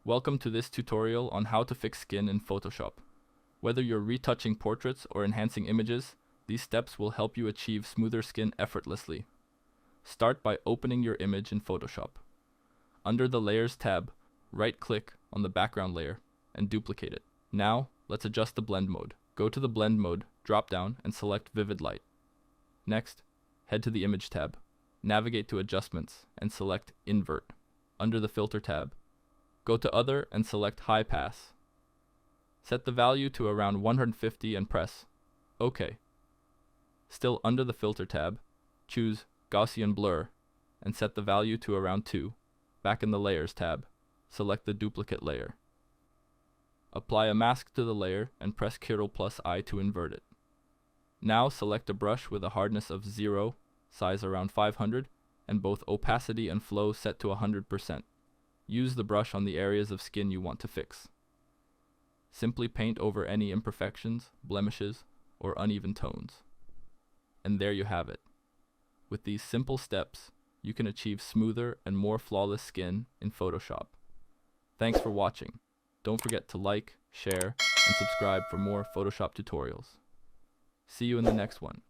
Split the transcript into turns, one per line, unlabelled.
Welcome to this tutorial on how to fix skin in Photoshop. Whether you're retouching portraits or enhancing images, these steps will help you achieve smoother skin effortlessly. Start by opening your image in Photoshop. Under the Layers tab, right-click on the background layer and duplicate it. Now, let's adjust the blend mode. Go to the blend mode drop-down and select Vivid Light. Next, head to the Image tab. Navigate to Adjustments and select Invert. Under the Filter tab, go to Other and select High Pass. Set the value to around 150 and press OK. Still under the Filter tab, choose Gaussian Blur and set the value to around 2. Back in the Layers tab, select the duplicate layer. Apply a mask to the layer and press Ctrl+I to invert it. Now select a brush with a hardness of 0, size around 500, and both opacity and flow set to 100%. Use the brush on the areas of skin you want to fix. Simply paint over any imperfections, blemishes, or uneven tones. And there you have it. With these simple steps, you can achieve smoother and more flawless skin in Photoshop. Thanks for watching. Don't forget to like, share, and subscribe for more Photoshop tutorials. See you in the next one.